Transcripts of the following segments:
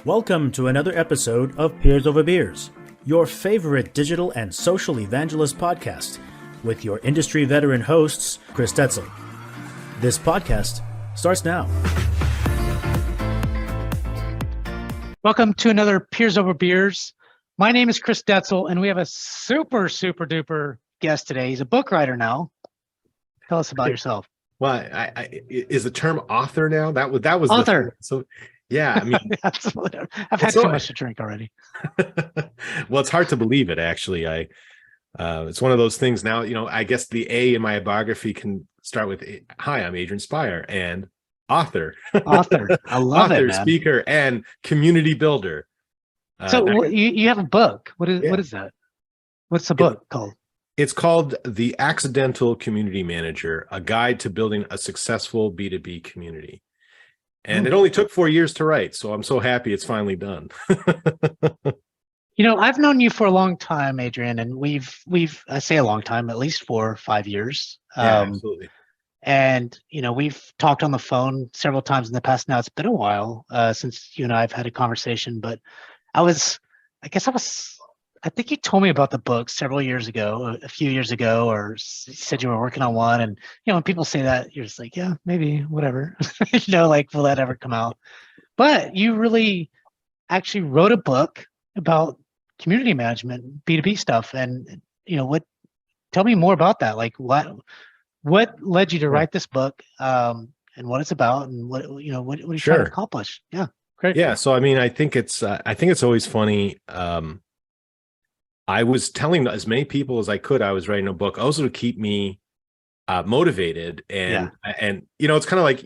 Welcome to another episode of Peers Over Beers, your favorite digital and social evangelist podcast, with your industry veteran hosts, Chris Detzel. This podcast starts now. Welcome to another Peers Over Beers. My name is Chris Detzel, and we have a super duper guest today. He's a book writer now. Tell us about yourself. Well, is the term author now? That was author. So yeah, I mean, I've had too much to drink already. Well, it's hard to believe it. Actually, it's one of those things now. You know, I guess the A in my biography can start with, "Hi, I'm Adrian Spire and author." Author, I love author, it, man. Speaker, and community builder. So you have a book. What is that? What's the book called? It's called The Accidental Community Manager: A Guide to Building a Successful B2B Community. And it only took 4 years to write, so I'm so happy it's finally done. You know, I've known you for a long time, Adrian, and we've I say a long time, at least 4 or 5 years. Yeah, absolutely. And you know, we've talked on the phone several times in the past. Now it's been a while since you and I have had a conversation, but I think you told me about the book several years ago, a few years ago, or you said you were working on one. And, you know, when people say that, you're just like, yeah, maybe, whatever, you know, like, will that ever come out? But you really actually wrote a book about community management, B2B stuff. And, you know, tell me more about that. Like what led you to write this book and what it's about and what are you trying to accomplish? Yeah. Great. Yeah. So, I mean, I think it's always funny. I was telling as many people as I could I was writing a book, also to keep me motivated. And you know, it's kind of like,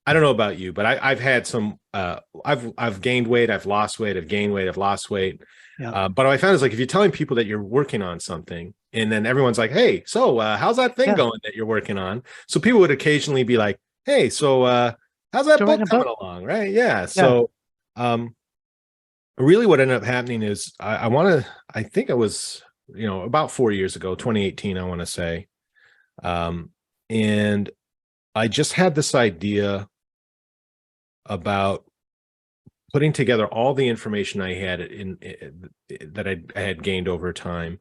I don't know about you, but I've had some I've gained weight, I've lost weight, I've gained weight, I've lost weight. Yeah. But what I found is, like, if you're telling people that you're working on something, and then everyone's like, "Hey, so how's that thing going that you're working on?" So people would occasionally be like, "Hey, so how's that book coming along?" Right? Yeah. So really what ended up happening is I think it was, you know, about 4 years ago, 2018, I want to say. And I just had this idea about putting together all the information I had that I had gained over time.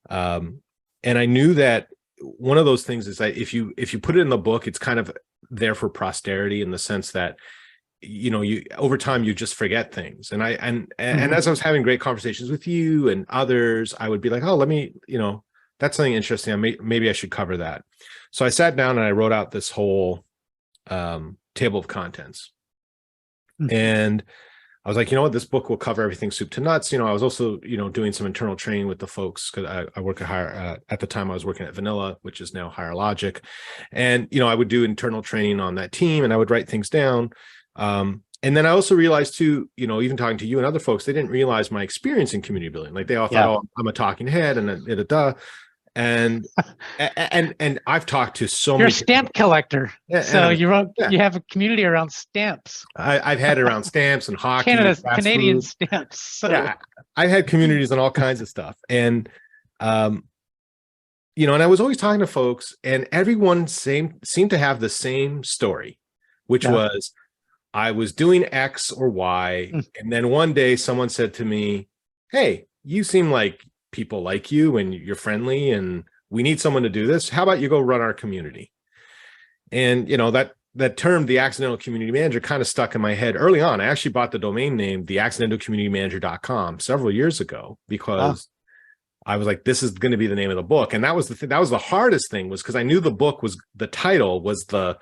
And I knew that one of those things is that if you put it in the book, it's kind of there for posterity, in the sense that, you know, you over time you just forget things. And and as I was having great conversations with you and others, I would be like, oh, let me, you know, that's something interesting. Maybe I should cover that. So I sat down and I wrote out this whole table of contents. And I was like, you know what, this book will cover everything soup to nuts. You know, I was also, you know, doing some internal training with the folks, because I work at at the time I was working at Vanilla, which is now Higher Logic. And, you know, I would do internal training on that team and I would write things down. And then I also realized too, you know, even talking to you and other folks, they didn't realize my experience in community building. Like, they all thought, oh, I'm a talking head and I've talked to so many. You're a stamp collector, so you have a community around stamps. I've had it around stamps and hockey, Canadian stamps. So. Yeah, I had communities and all kinds of stuff, and you know, and I was always talking to folks, and everyone seemed to have the same story, which was, I was doing X or Y, and then one day someone said to me, "Hey, you seem like people like you and you're friendly, and we need someone to do this. How about you go run our community?" And, you know, that term, the Accidental Community Manager, kind of stuck in my head early on. I actually bought the domain name, theaccidentalcommunitymanager.com, several years ago, because I was like, this is going to be the name of the book. And that was the hardest thing, was because I knew the title was the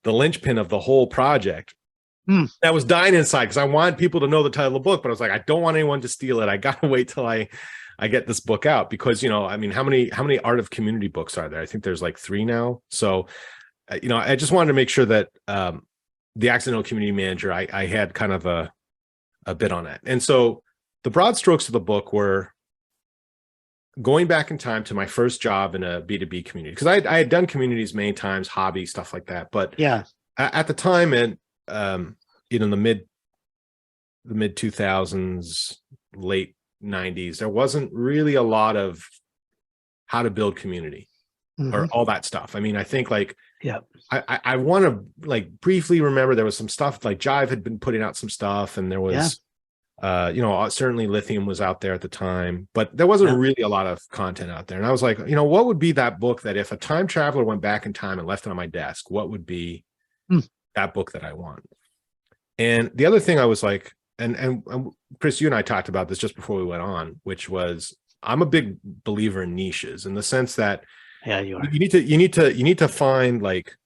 linchpin of the whole project. That was dying inside, because I wanted people to know the title of the book, but I was like, I don't want anyone to steal it. I got to wait till I get this book out, because, you know, I mean, how many Art of Community books are there? I think there's like 3 now. So, you know, I just wanted to make sure that the Accidental Community Manager, I had kind of a bit on it. And so the broad strokes of the book were going back in time to my first job in a B2B community, because I had done communities many times, hobby stuff like that. But at the time, and you know, the mid 2000s, late 90s, there wasn't really a lot of how to build community or all that stuff. I mean, I think, like, Yeah. I want to like briefly remember there was some stuff like Jive had been putting out some stuff, and there was certainly Lithium was out there at the time, but there wasn't really a lot of content out there. And I was like, what would be that book that if a time traveler went back in time and left it on my desk, what would be that book that I want? And the other thing I was like, and Chris, you and I talked about this just before we went on, which was I'm a big believer in niches in the sense that you are. You need to find like,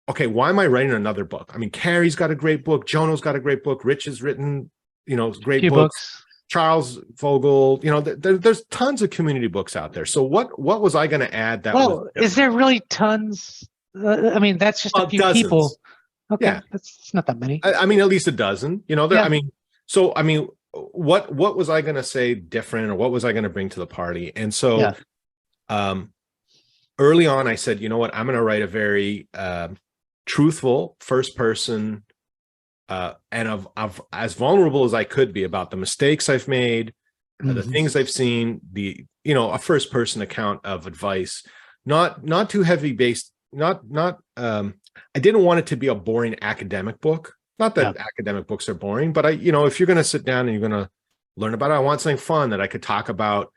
okay, why am I writing another book? I mean, Carrie's got a great book. Jono's got a great book. Rich has written, great books. Charles Vogel, there's tons of community books out there. So what was I going to add that was is there really tons? I mean, that's just a few dozens. People. Okay, yeah. That's not that many. I mean, at least a dozen, I mean, what was I going to say different, or what was I going to bring to the party? And so, early on, I said, you know what, I'm going to write a very truthful first person and of as vulnerable as I could be about the mistakes I've made, the things I've seen, a first person account of advice, not too heavy based, I didn't want it to be a boring academic book. Not that academic books are boring, but if you're going to sit down and you're going to learn about it, I want something fun that I could talk about,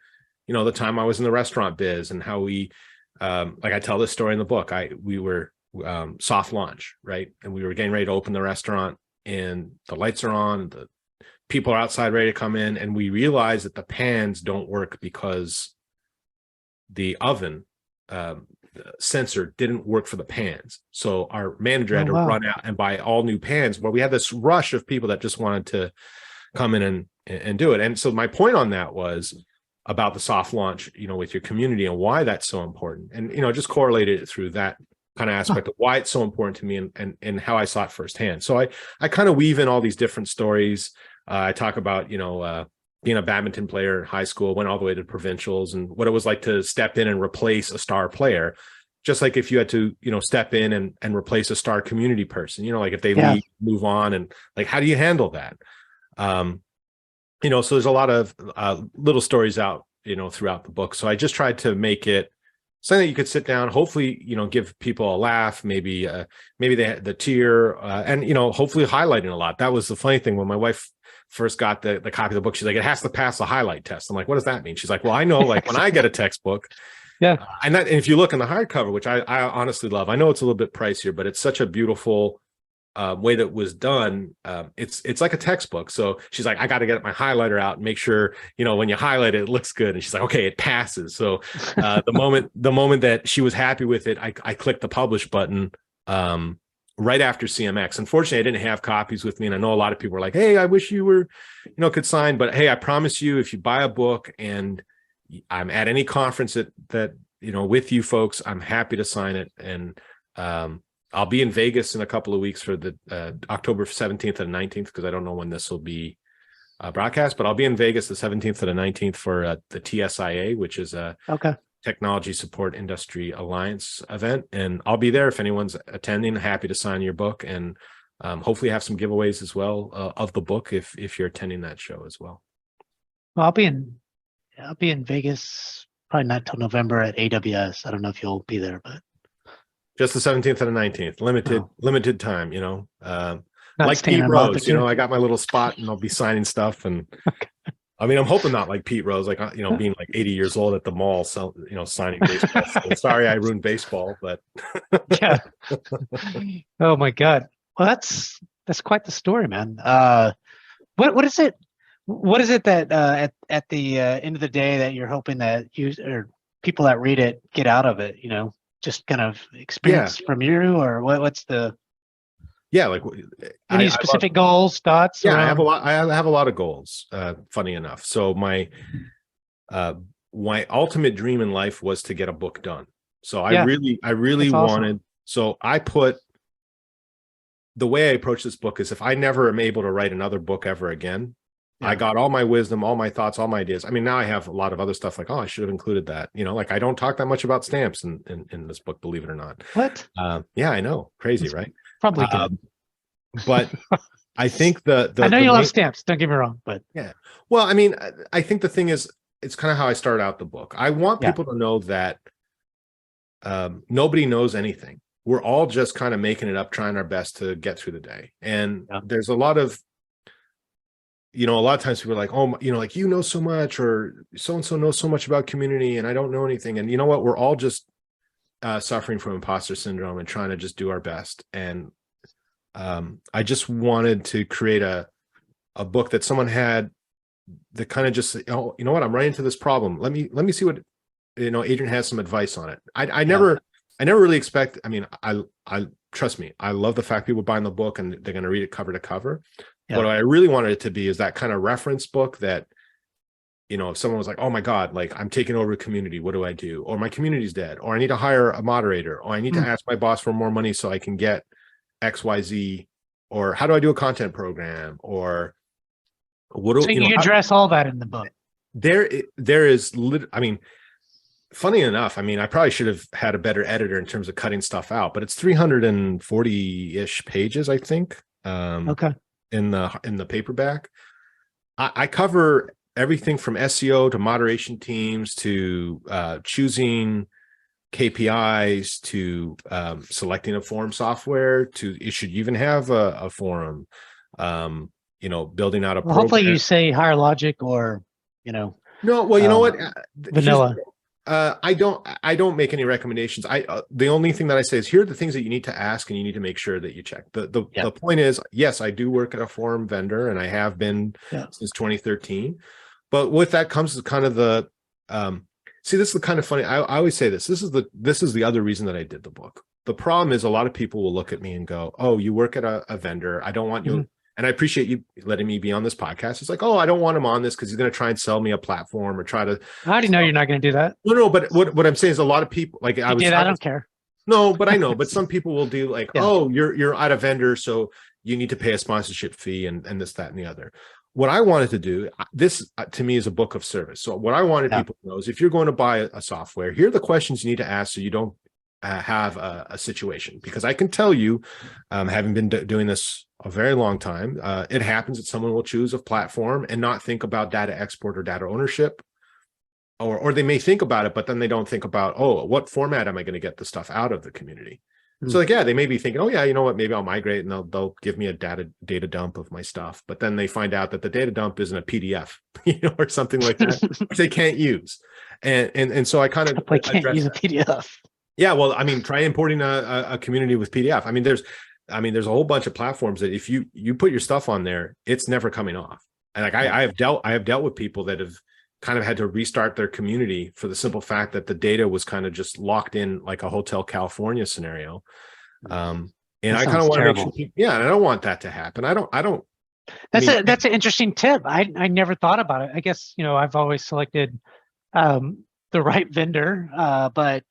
the time I was in the restaurant biz and how we, like I tell this story in the book, we were soft launch, right? And we were getting ready to open the restaurant and the lights are on, the people are outside ready to come in. And we realized that the pans don't work because the oven, sensor didn't work for the pans. So our manager had to run out and buy all new pans. But we had this rush of people that just wanted to come in and do it. And so my point on that was about the soft launch, with your community and why that's so important. And, just correlated it through that kind of aspect of why it's so important to me and how I saw it firsthand. So I kind of weave in all these different stories. I talk about, being a badminton player in high school, went all the way to provincials, and what it was like to step in and replace a star player. Just like if you had to, step in and replace a star community person, like if they leave, move on, and like, how do you handle that? So there's a lot of little stories out, throughout the book. So I just tried to make it something that you could sit down, hopefully, give people a laugh, maybe the tear, and, hopefully highlighting a lot. That was the funny thing when my wife first got the copy of the book. She's like, it has to pass the highlight test. I'm like, what does that mean? She's like, well, I know, like when I get a textbook, and if you look in the hardcover, which I honestly love, I know it's a little bit pricier, but it's such a beautiful way that was done. It's like a textbook. So she's like, I got to get my highlighter out and make sure, when you highlight it, it looks good. And she's like, okay, it passes. So the moment that she was happy with it, I clicked the publish button right after CMX. Unfortunately, I didn't have copies with me. And I know a lot of people were like, hey, I wish you were, could sign. But hey, I promise you, if you buy a book and I'm at any conference that with you folks, I'm happy to sign it. And I'll be in Vegas in a couple of weeks for the October 17th and 19th, because I don't know when this will be broadcast, but I'll be in Vegas the 17th and the 19th for the TSIA, which is a Technology Support Industry Alliance event. And I'll be there if anyone's attending. Happy to sign your book, and hopefully have some giveaways as well of the book if you're attending that show as well. Well, I'll be in Vegas probably not till November at AWS. I don't know if you'll be there, but just the 17th and the 19th, limited time, like Pete Rose, I got my little spot and I'll be signing stuff. And I mean, I'm hoping not like Pete Rose, like, being like 80 years old at the mall, so, signing baseball. So sorry, I ruined baseball, but yeah. Oh my God. Well, that's quite the story, man. What is it? What is it that at the end of the day that you're hoping that you or people that read it get out of it? Just kind of experience from you, or what's the like any specific goals, thoughts? I have a lot of goals, funny enough. So my ultimate dream in life was to get a book done. So I really wanted, so I put the way I approach this book is if I never am able to write another book ever again, I got all my wisdom, all my thoughts, all my ideas. I mean, now I have a lot of other stuff like, I should have included that. Like I don't talk that much about stamps in this book, believe it or not. What? Yeah, I know. Crazy, right? Probably good. But I think I know you love stamps. Don't get me wrong, but yeah. Well, I mean, I think the thing is, it's kind of how I start out the book. I want people to know that nobody knows anything. we're all just kind of making it up, trying our best to get through the day. And Yeah. there's a lot of times people are like, oh, like, you know so much, or so-and-so knows so much about community and I don't know anything. And you know what? We're all just suffering from imposter syndrome and trying to just do our best. And I just wanted to create a book that someone had that kind of just, oh, you know what? I'm running into this problem. Let me see what, Adrian has some advice on it. I never really expect, I trust me, I love the fact people buying the book and they're going to read it cover to cover. Yeah. What I really wanted it to be is that kind of reference book that, if someone was like, oh my God, like I'm taking over a community, what do I do? Or my community's dead, or I need to hire a moderator, or I need to ask my boss for more money so I can get XYZ, or how do I do a content program, or what do so you address all that in the book. There is, funny enough, I probably should have had a better editor in terms of cutting stuff out, but it's 340-ish pages, I think. Okay. In the paperback, I cover everything from SEO to moderation teams to choosing KPIs to selecting a forum software to should you even have a forum, building out a program. Hopefully you say Higher Logic or no, well, you know what, vanilla. I don't make any recommendations. The only thing that I say is, here are the things that you need to ask and you need to make sure that you check. The point is, yes, I do work at a forum vendor and I have been since 2013. But with that comes kind of the this is the kind of funny. I always say this. This is the other reason that I did the book. The problem is a lot of people will look at me and go, "Oh, you work at a vendor. I don't want you." And I appreciate you letting me be on this podcast. It's like, oh, I don't want him on this because he's going to try and sell me a platform or try to. How do you know you're not going to do that? No, but what I'm saying is a lot of people like I don't care. No, but I know. But some people will do like, oh, you're at a vendor, so you need to pay a sponsorship fee and this, that, and the other. What I wanted to do, this to me is a book of service. So what I wanted people to know is, if you're going to buy a software, here are the questions you need to ask so you don't have a situation. Because I can tell you, having been doing this a very long time, it happens that someone will choose a platform and not think about data export or data ownership, or they may think about it, but then they don't think about, oh, what format am I going to get the stuff out of the community? So like, they may be thinking, oh yeah, you know what, maybe I'll migrate and they'll give me a data dump of my stuff. But then they find out that the data dump isn't a PDF, or something like that, which they can't use. And so I kind of can't use a PDF. Yeah, well, try importing a community with PDF. There's a whole bunch of platforms that if you put your stuff on there, it's never coming off. And like I have dealt with people that have kind of had to restart their community for the simple fact that the data was kind of just locked in, like a Hotel California scenario. And I kind of want to make sure, and I don't want that to happen. I don't. That's an interesting tip. I never thought about it. I guess, I've always selected the right vendor, but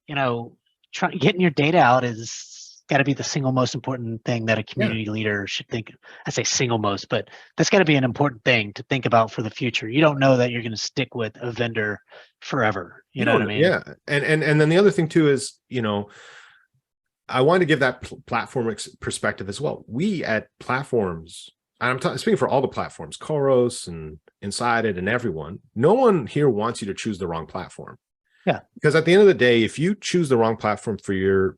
getting your data out is got to be the single most important thing that a community leader should think. I say single most, but that's got to be an important thing to think about for the future. You don't know that you're going to stick with a vendor forever. You know what I mean? Yeah. And then the other thing too is, I want to give that platform perspective as well. We at platforms, and I'm speaking for all the platforms, Koros and Inside It and everyone, no one here wants you to choose the wrong platform. Yeah. Because at the end of the day, if you choose the wrong platform for your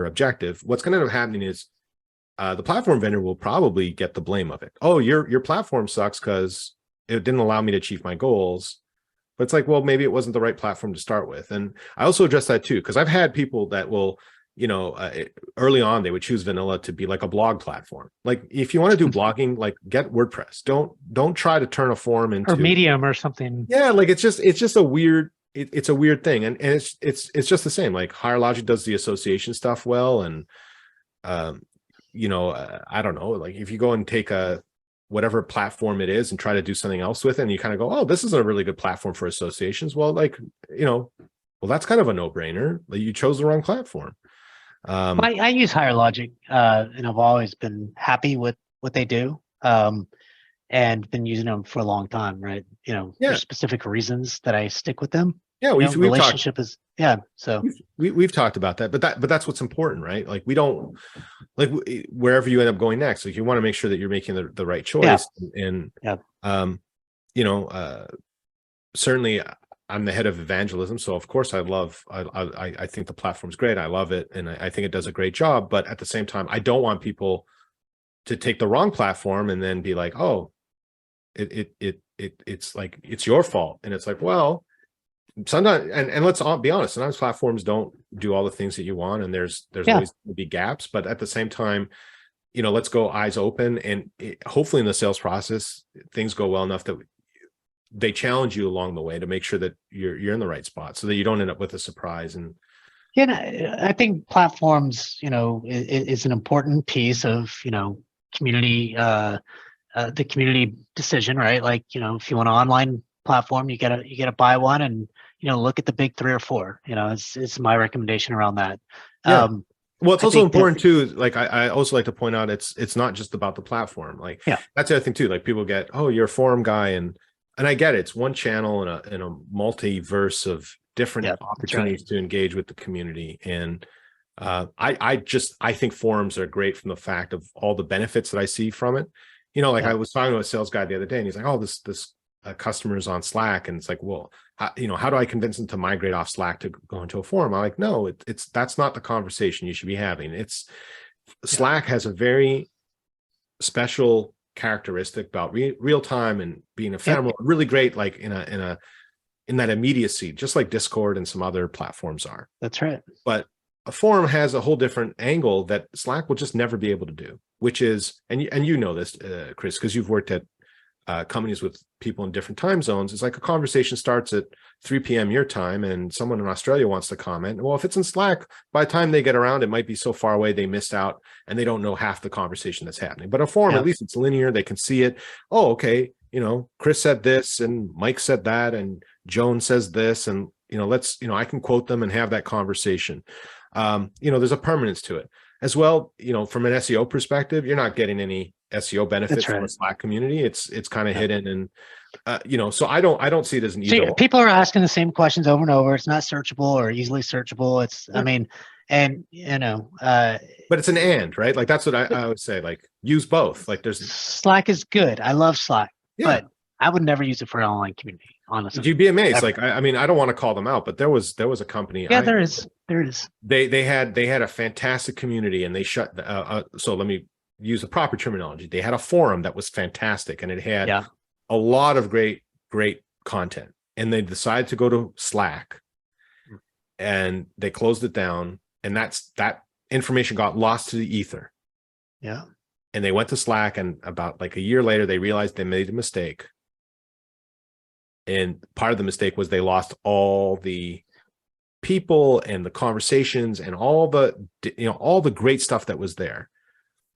objective, what's going to end up happening is the platform vendor will probably get the blame of it. Oh, your platform sucks because it didn't allow me to achieve my goals. But it's like, well, maybe it wasn't the right platform to start with. And I also address that too, because I've had people that will, early on, they would choose vanilla to be like a blog platform. Like, if you want to do blogging, like, get WordPress. Don't try to turn a forum into, or Medium or something. Yeah, like it's just a weird. It's a weird thing, and it's just the same. Like, Higher Logic does the association stuff well, and I don't know. Like, if you go and take whatever platform it is and try to do something else with it, and you kind of go, oh, this is a really good platform for associations. Well, that's kind of a no-brainer. Like, you chose the wrong platform. I use Higher Logic, and I've always been happy with what they do. And been using them for a long time, right? There's specific reasons that I stick with them. Yeah, we've relationship talked, is so we've talked about that, but that's what's important, right? Like, we don't, like, wherever you end up going next, like, you want to make sure that you're making the right choice. And certainly I'm the head of evangelism, so of course I think the platform's great. I love it, and I think it does a great job. But at the same time, I don't want people to take the wrong platform and then be like, oh, it's like it's your fault, and it's like, well, sometimes, and let's all be honest, sometimes platforms don't do all the things that you want, and there's always going to be gaps. But at the same time, let's go eyes open, and hopefully in the sales process, things go well enough that they challenge you along the way to make sure that you're in the right spot, so that you don't end up with a surprise. And I think platforms, is an important piece of, community, the community decision, right? Like, if you want an online platform, you gotta buy one, and look at the big 3 or 4. It's my recommendation around that. Yeah. Well, it's also important too. Like I also like to point out, it's not just about the platform. Like that's the other thing too. Like people get, oh, you're a forum guy, and I get it. It's one channel in a multiverse of different opportunities to engage with the community. And I think forums are great from the fact of all the benefits that I see from it. I was talking to a sales guy the other day, and he's like, oh, this customer's on Slack, and it's like, well, how do I convince them to migrate off Slack to go into a forum? I'm like, no, that's not the conversation you should be having. Slack has a very special characteristic about real time and being ephemeral, really great, like in that immediacy, just like Discord and some other platforms are. That's right. But a forum has a whole different angle that Slack will just never be able to do, which is, and you know this, Chris, because you've worked at companies with people in different time zones. It's like a conversation starts at 3 p.m. your time, and someone in Australia wants to comment. Well, if it's in Slack, by the time they get around, it might be so far away they missed out and they don't know half the conversation that's happening. But a forum, at least it's linear. They can see it. Oh, okay. Chris said this, and Mike said that, and Joan says this, and I can quote them and have that conversation. There's a permanence to it as well. From an SEO perspective, you're not getting any SEO benefits from a Slack community. It's kind of hidden, and so I don't see it as an either. People are asking the same questions over and over. It's not searchable or easily searchable. But it's an and, right? Like that's what I would say. Like use both. Like there's Slack is good. I love Slack, but I would never use it for an online community. Honestly, you'd be amazed. Like I don't want to call them out, but there was a company. Yeah, there is. They had a fantastic community, and they shut. So let me use the proper terminology. They had a forum that was fantastic, and it had a lot of great content. And they decided to go to Slack, and they closed it down. And that information got lost to the ether. Yeah. And they went to Slack, and about like a year later, they realized they made a mistake. And part of the mistake was they lost all the people and the conversations and all the great stuff that was there.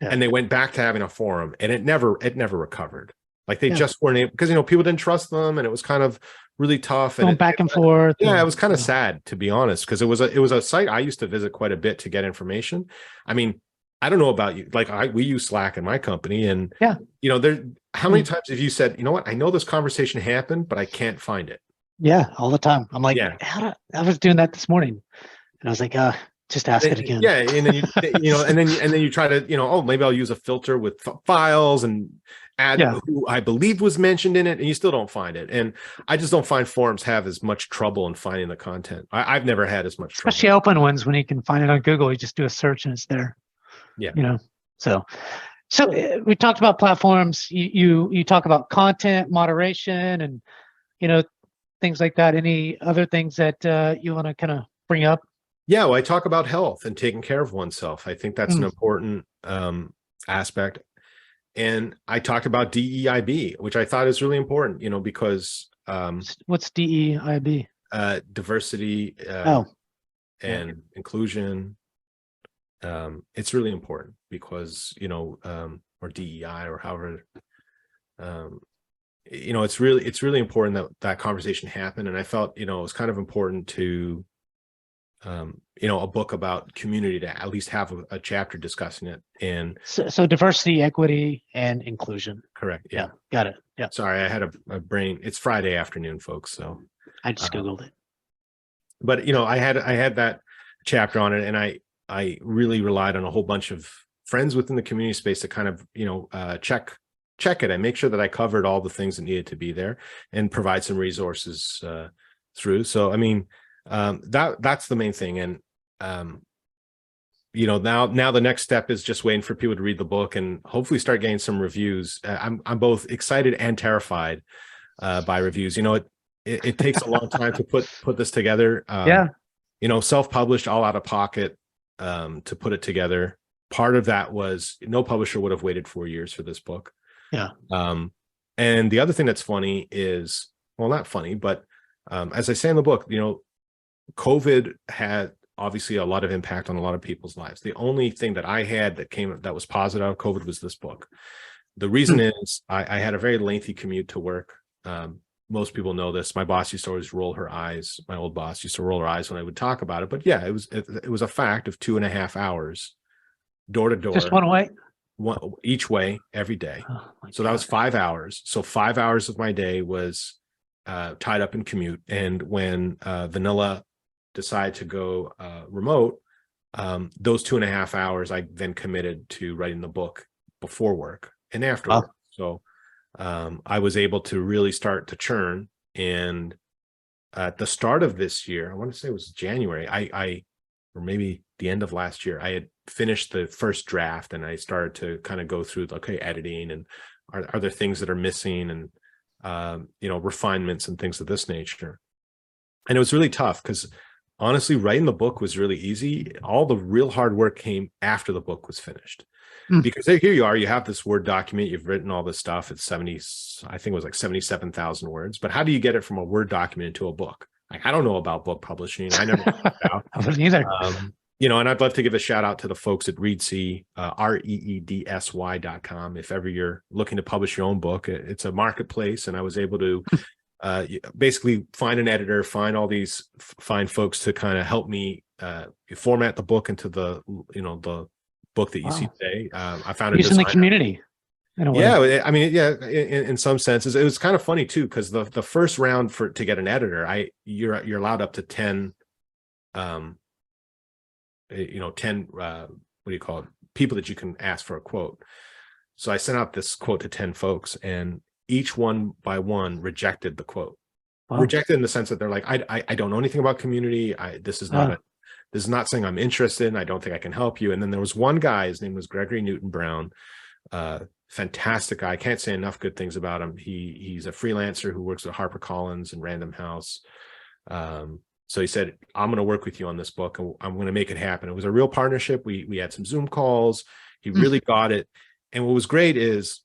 Yeah. And they went back to having a forum, and it never recovered. Like they just weren't able, because people didn't trust them, and it was kind of really tough. Going back and forth. Yeah, it was kind of sad, to be honest, because it was a site I used to visit quite a bit to get information. I mean, I don't know about you. Like we use Slack in my company, and how many times have you said, you know what, I know this conversation happened, but I can't find it. Yeah, all the time. I'm like, I was doing that this morning, and I was like, just ask it again. Yeah, and then and then you try to, oh, maybe I'll use a filter with files and add who I believe was mentioned in it, and you still don't find it. And I just don't find forums have as much trouble in finding the content. I've never had as much trouble. Especially open ones, when you can find it on Google, you just do a search and it's there. Yeah. So we talked about platforms. You talk about content moderation and things like that. Any other things that you want to kind of bring up? Yeah, well, I talk about health and taking care of oneself. I think that's an important aspect. And I talked about DEIB, which I thought is really important, because what's DEIB? Diversity and inclusion. It's really important because, or DEI or however, it's really important that conversation happened. And I felt, it was kind of important to, a book about community to at least have a chapter discussing it. And so diversity, equity, and inclusion. Correct. Yeah. Got it. Yeah. Sorry, I had a brain. It's Friday afternoon, folks. So I just Googled it. But I had that chapter on it, and I really relied on a whole bunch of friends within the community space to kind of, check it and make sure that I covered all the things that needed to be there and provide some resources through. So I mean, that's the main thing. And now the next step is just waiting for people to read the book and hopefully start getting some reviews. I'm both excited and terrified by reviews. It takes a long time to put this together. Self-published, all out of pocket, to put it together. Part of that was no publisher would have waited 4 years for this book. And the other thing that's funny is, well, not funny, but as I say in the book, COVID had obviously a lot of impact on a lot of people's lives. The only thing that I had that was positive out of COVID was this book. The reason is I had a very lengthy commute to work. Most people know this. My boss used to always roll her eyes. My old boss used to roll her eyes when I would talk about it. But yeah, it was a fact of 2.5 hours door to door. Just one way? Each way every day. So that was 5 hours. So 5 hours of my day was tied up in commute. And when Vanilla decided to go remote, those 2.5 hours I then committed to writing the book before work and after work. So I was able to really start to churn. And at the start of this year, I want to say it was January, or maybe the end of last year, I had finished the first draft and I started to kind of go through, editing, and are there things that are missing, and refinements and things of this nature. And it was really tough because honestly, writing the book was really easy. All the real hard work came after the book was finished. Because here you are, you have this Word document, you've written all this stuff. It's I think it was like 77,000 words. But how do you get it from a Word document into a book? Like, I don't know about book publishing. I never found out. I wouldn't either. And I'd love to give a shout out to the folks at Reedsy, reedsy.com. If ever you're looking to publish your own book, it's a marketplace. And I was able to basically find an editor, find all these fine folks to kind of help me format the book into the book that you see today. I found using the community. Yeah, I mean, in some senses, it was kind of funny too, because the first round to get an editor, you're allowed up to 10, 10 what do you call it, people that you can ask for a quote. So I sent out this quote to 10 folks, and each one by one rejected the quote. Rejected in the sense that they're like, I don't know anything about community. This is not saying I'm interested in. I don't think I can help you. And then there was one guy, his name was Gregory Newton Brown. Fantastic guy. I can't say enough good things about him. He's a freelancer who works at HarperCollins and Random House. So he said, I'm going to work with you on this book, and I'm going to make it happen. It was a real partnership. We had some Zoom calls. He really got it. And what was great is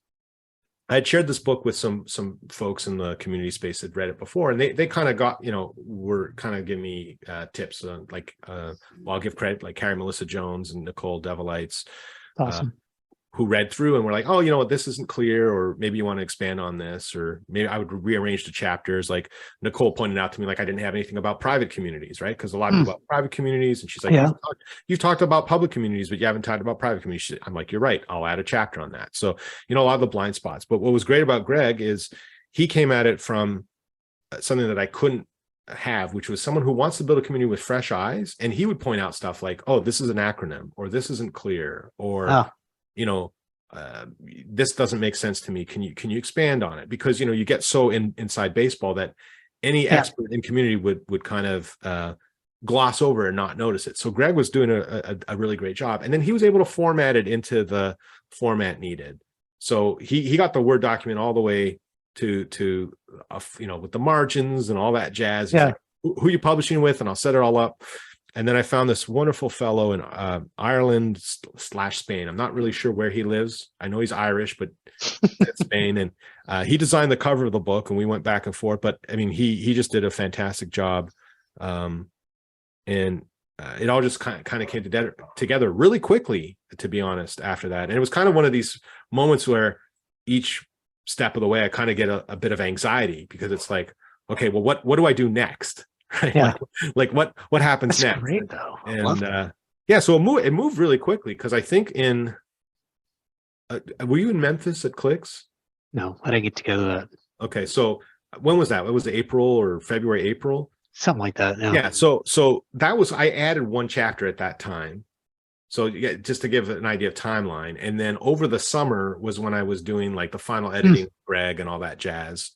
I had shared this book with some folks in the community space that read it before, and they kind of got, were kind of giving me tips, I'll give credit, like Carrie Melissa Jones and Nicole Devilites, Awesome. Who read through and were like, oh, this isn't clear, or maybe you want to expand on this, or maybe I would rearrange the chapters. Like Nicole pointed out to me, like I didn't have anything about private communities, right? Because a lot of people about private communities, and she's like, you've talked about public communities, but you haven't talked about private communities. I'm like, you're right. I'll add a chapter on that. So, a lot of the blind spots. But what was great about Greg is he came at it from something that I couldn't have, which was someone who wants to build a community with fresh eyes. And he would point out stuff like, oh, this is an acronym, or this isn't clear, or this doesn't make sense to me. Can you expand on it? Because you get so inside baseball that any expert in community would kind of gloss over and not notice it. So Greg was doing a really great job, and then he was able to format it into the format needed. So he got the Word document all the way to with the margins and all that jazz. He's like, who are you publishing with? And I'll set it all up. And then I found this wonderful fellow in Ireland / Spain. I'm not really sure where he lives. I know he's Irish, but it's Spain. And he designed the cover of the book, and we went back and forth. But I mean, he just did a fantastic job. And it all just kind of came together really quickly, to be honest, after that. And it was kind of one of these moments where each step of the way, I kind of get a bit of anxiety, because it's like, okay, well, what do I do next? Right? Yeah. Like what happens That's next? great, though. And so it moved really quickly, because I think were you in Memphis at Clicks? No, I didn't get to go to that. Okay, so when was that? It was April or February, April, something like that. Yeah. So that was, I added one chapter at that time. So just to give an idea of timeline, and then over the summer was when I was doing like the final editing, Greg, and all that jazz.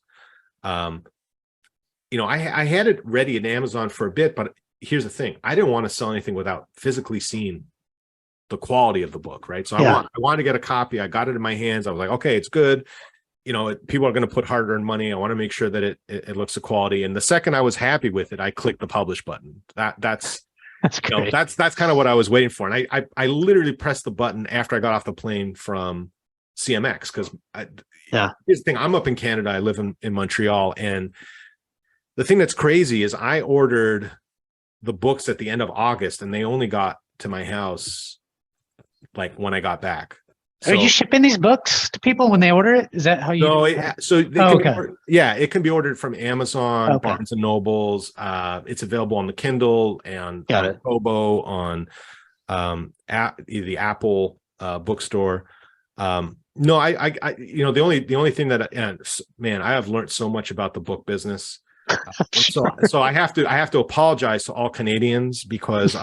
I had it ready at Amazon for a bit, but here's the thing. I didn't want to sell anything without physically seeing the quality of the book, right? So I wanted to get a copy. I got it in my hands. I was like, okay, it's good. People are going to put hard-earned money. I want to make sure that it looks the quality. And the second I was happy with it, I clicked the publish button. That's great. That's kind of what I was waiting for. And I literally pressed the button after I got off the plane from CMX, because here's the thing. I'm up in Canada. I live in Montreal. And the thing that's crazy is I ordered the books at the end of August, and they only got to my house like when I got back. So, are you shipping these books to people when they order it? Is that how you? No, it can be ordered from Amazon, Barnes and Nobles. It's available on the Kindle and Kobo, on the Apple bookstore. No, the only thing that, man, I have learned so much about the book business. So I have to apologize to all Canadians, because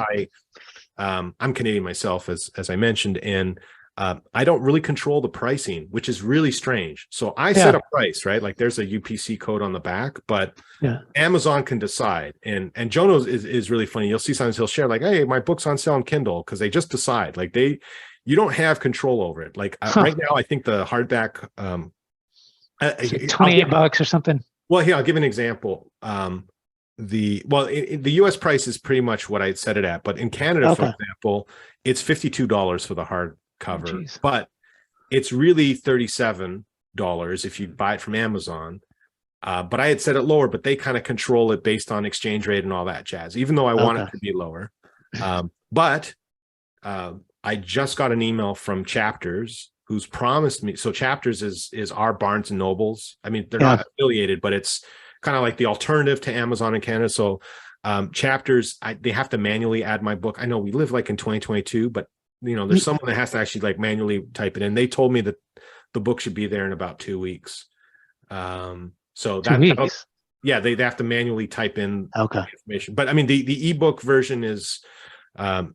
I'm Canadian myself, as I mentioned, and I don't really control the pricing, which is really strange. So I set a price, right? Like there's a UPC code on the back, but Amazon can decide. And Jono is really funny. You'll see sometimes he'll share like, hey, my book's on sale on Kindle, because they just decide. Like you don't have control over it. Like right now, I think the hardback $28 or something. Well, here, I'll give an example. The US price is pretty much what I set it at, but in Canada, for example, it's $52 for the hardcover, but it's really $37 if you buy it from Amazon. But I had set it lower, but they kind of control it based on exchange rate and all that jazz, even though I want it to be lower. But I just got an email from Chapters, who's promised me. So Chapters is our Barnes and Nobles. I mean, they're not affiliated, but it's kind of like the alternative to Amazon in Canada. So Chapters, they have to manually add my book. I know we live like in 2022, but there's someone that has to actually like manually type it in. They told me that the book should be there in about 2 weeks. So they have to manually type in information. But I mean, the ebook version is, and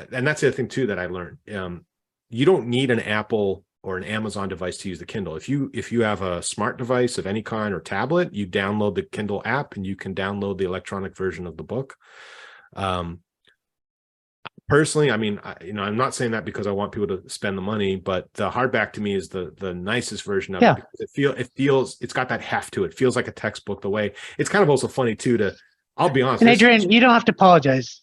that's the other thing too that I learned. You don't need an Apple or an Amazon device to use the Kindle. If you have a smart device of any kind or tablet, you download the Kindle app and you can download the electronic version of the book. Personally, I mean, I'm not saying that because I want people to spend the money, but the hardback to me is the nicest version of it. Because it's got that heft to it. It feels like a textbook. The way it's kind of also funny too. I'll be honest. And Adrian, you don't have to apologize.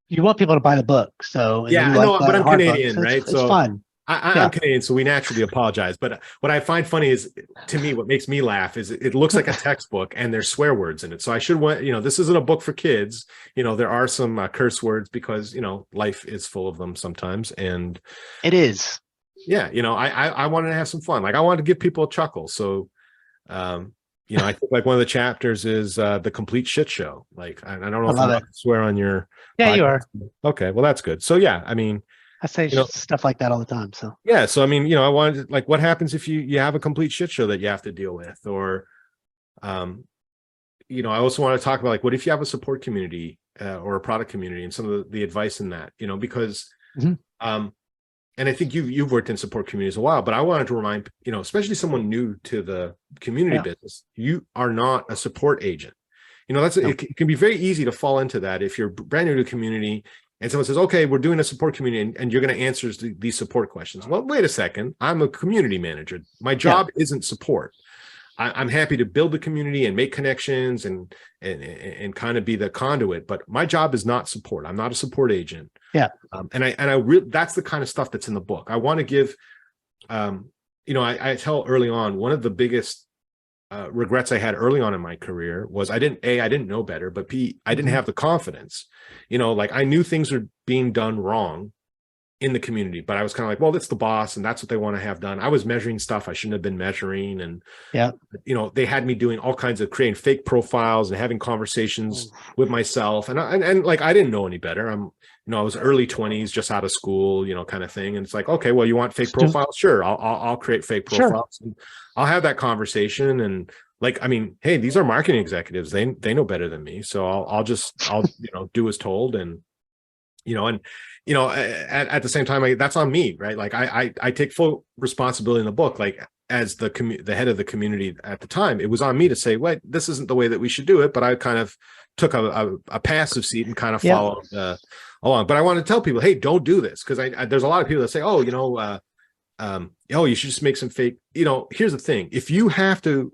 You want people to buy the book, so I know, but I'm Canadian, book, so right? It's fun. I'm Canadian, so we naturally apologize. But what I find funny is, to me, what makes me laugh is it looks like a textbook and there's swear words in it. So I should want, this isn't a book for kids. There are some curse words because, life is full of them sometimes. And it is. Yeah. I wanted to have some fun. Like I wanted to give people a chuckle. So, I think like one of the chapters is the complete shit show. Like, I don't know if I'm to swear on your. Yeah, podcast. you are. Okay. Well, that's good. So yeah, I mean, I say stuff like that all the time. So yeah. So I mean, I wanted like, what happens if you have a complete shit show that you have to deal with, or, I also want to talk about like, what if you have a support community or a product community, and some of the advice in that, because, and I think you've worked in support communities a while, but I wanted to remind, especially someone new to the community business, you are not a support agent. It can be very easy to fall into that if you're brand new to the community. And someone says, okay, we're doing a support community and you're going to answer these support questions. Well, wait a second. I'm a community manager. My job isn't support. I'm happy to build the community and make connections and kind of be the conduit, but my job is not support. I'm not a support agent. Yeah. That's the kind of stuff that's in the book. I want to give, I tell early on, one of the biggest regrets I had early on in my career was I didn't know better, but B, I didn't have the confidence. Like I knew things were being done wrong in the community, but I was kind of like, well, that's the boss and that's what they want to have done. I was measuring stuff I shouldn't have been measuring. And, they had me doing all kinds of creating fake profiles and having conversations with myself. And like, I didn't know any better. I was early 20s, just out of school, kind of thing. And it's like, okay, well, you want fake profiles? Sure. I'll create fake profiles. Sure. And I'll have that conversation. And like, I mean, hey, these are marketing executives. They know better than me. So I'll do as told. And, at the same time, that's on me, right? Like I take full responsibility in the book. Like as the head of the community at the time, it was on me to say, wait, this isn't the way that we should do it. But I kind of took a passive seat and kind of followed along. But I want to tell people, hey, don't do this, because there's a lot of people that say, oh, you should just make some fake. Here's the thing: if you have to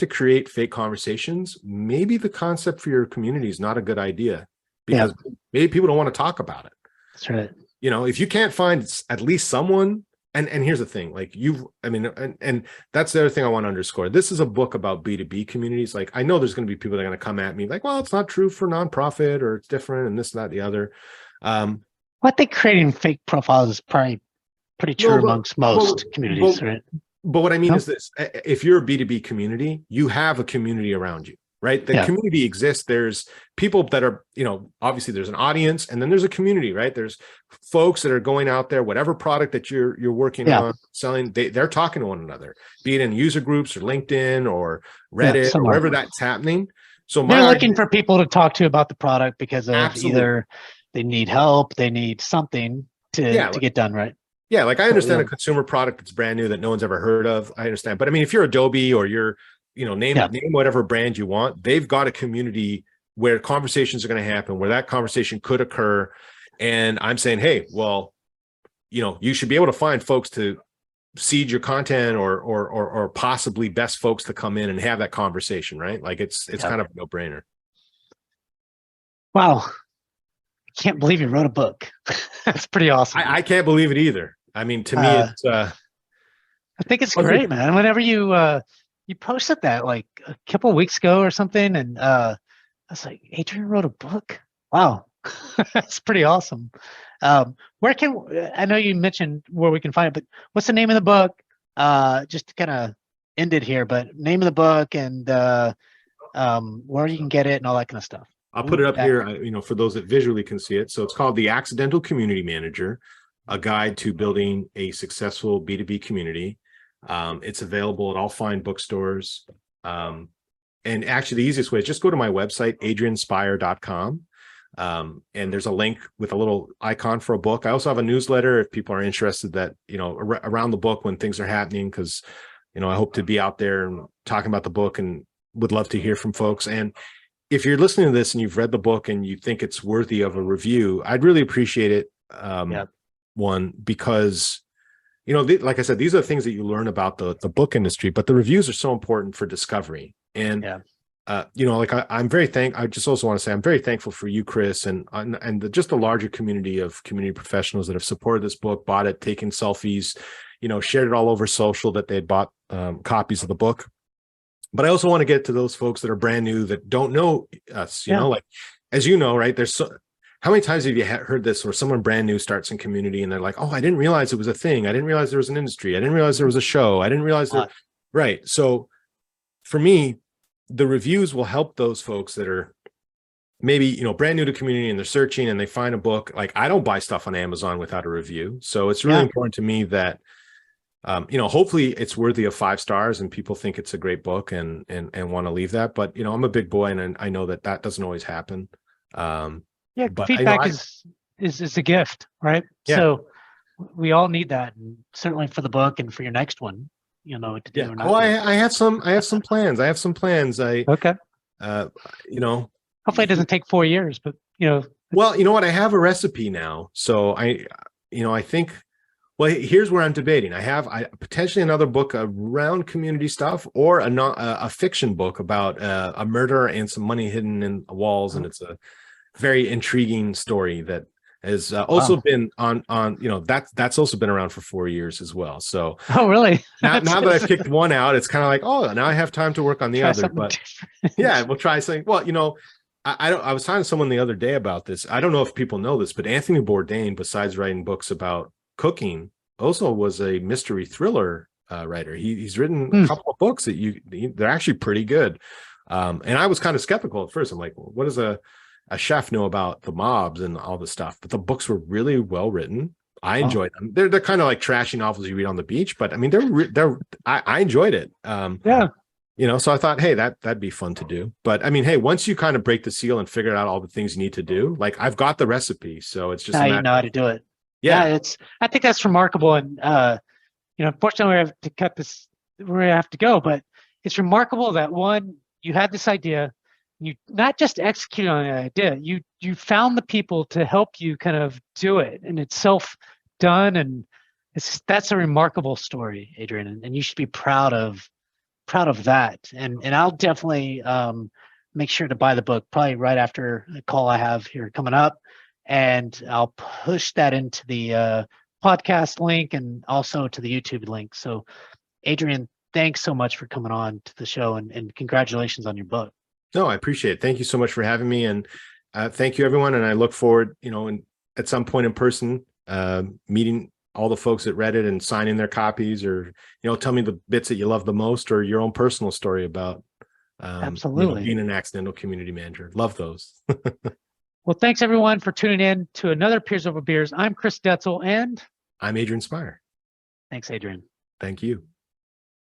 create fake conversations, maybe the concept for your community is not a good idea, because maybe people don't want to talk about it. That's right. If you can't find at least someone. And here's the thing, like and that's the other thing I want to underscore. This is a book about B2B communities. Like, I know there's going to be people that are going to come at me like, well, it's not true for nonprofit, or it's different, and this, that, the other. I think creating fake profiles is probably pretty true amongst most communities, right? But what I mean is this: if you're a B2B community, you have a community around you, right? The community exists. There's people that are, obviously there's an audience, and then there's a community, right? There's folks that are going out there, whatever product that you're working on selling, they're talking to one another, be it in user groups or LinkedIn or Reddit or wherever that's happening. So they're looking for people to talk to about the product because of either they need help, they need something to get done, right? Yeah, like I understand a consumer product that's brand new that no one's ever heard of. I understand. But I mean, if you're Adobe or you're, name whatever brand you want, they've got a community where conversations are going to happen, where that conversation could occur. And I'm saying, hey, well, you should be able to find folks to seed your content or possibly best folks to come in and have that conversation, right? Like it's kind of a no-brainer. Wow. Can't believe you wrote a book. That's pretty awesome. I can't believe it either. I mean, to me, it's I think it's great, man. Whenever you posted that like a couple of weeks ago or something, and I was like, Adrian wrote a book. Wow. That's pretty awesome. I know you mentioned where we can find it, but what's the name of the book? Just to kind of end it here, but name of the book and where you can get it and all that kind of stuff. I'll put it up here, for those that visually can see it. So it's called The Accidental Community Manager, a guide to building a successful B2B community. It's available at all fine bookstores. And actually the easiest way is just go to my website, adrianspire.com. And there's a link with a little icon for a book. I also have a newsletter if people are interested that, around the book when things are happening, because, I hope to be out there and talking about the book and would love to hear from folks. And if you're listening to this and you've read the book and you think it's worthy of a review, I'd really appreciate it. One, because, like I said, these are the things that you learn about the book industry, but the reviews are so important for discovery. And, I'm I just also want to say, I'm very thankful for you, Chris, and just the larger community of community professionals that have supported this book, bought it, taken selfies, shared it all over social that they had bought copies of the book. But I also want to get to those folks that are brand new that don't know us, like, as you know, right? How many times have you heard this where someone brand new starts in community and they're like, oh, I didn't realize it was a thing. I didn't realize there was an industry. I didn't realize there was a show. I didn't realize that. Right. So for me, the reviews will help those folks that are maybe, brand new to community and they're searching and they find a book. Like, I don't buy stuff on Amazon without a review. So it's really important to me that, hopefully it's worthy of 5 stars and people think it's a great book and want to leave that. But, I'm a big boy and I know that doesn't always happen. But feedback is a gift, right? Yeah. So we all need that, and certainly for the book and for your next one, what to do. Or not I have some plans. Okay. Hopefully it doesn't take 4 years, but Well, you know what? I have a recipe now. So I think, well, here's where I'm debating. I have potentially another book around community stuff, or a fiction book about a murder and some money hidden in walls. And it's a very intriguing story that has also been on that's also been around for 4 years as well. So really? now that I've picked one out, it's kind of like, oh, now I have time to work on the other. But yeah, we'll try something. Well, I was talking to someone the other day about this. I don't know if people know this, but Anthony Bourdain, besides writing books about cooking, also was a mystery thriller writer. He's written a couple of books that they're actually pretty good. And I was kind of skeptical at first. I'm like, well, what does a chef know about the mobs and all this stuff? But the books were really well written. I enjoyed them. They're kind of like trashy novels you read on the beach, but I mean, I enjoyed it. So I thought, hey, that'd be fun to do. But I mean, hey, once you kind of break the seal and figure out all the things you need to do, like I've got the recipe, so it's just now you know how to do it. Yeah, I think that's remarkable. And unfortunately, we have to cut this where I have to go. But it's remarkable that one, you had this idea, you not just execute on the idea, you found the people to help you kind of do it, and it's self done, and that's a remarkable story, Adrian, and you should be proud of that. And I'll definitely make sure to buy the book probably right after the call I have here coming up, and I'll push that into the podcast link and also to the YouTube link. So, Adrian, thanks so much for coming on to the show, and congratulations on your book. No, I appreciate it. Thank you so much for having me, and thank you, everyone. And I look forward, at some point in person, meeting all the folks that read it and signing their copies, or tell me the bits that you love the most, or your own personal story about Absolutely being an accidental community manager. Love those. Well, thanks everyone for tuning in to another Peers Over Beers. I'm Chris Detzel, and I'm Adrian Spire. thanks, Adrian. Thank you.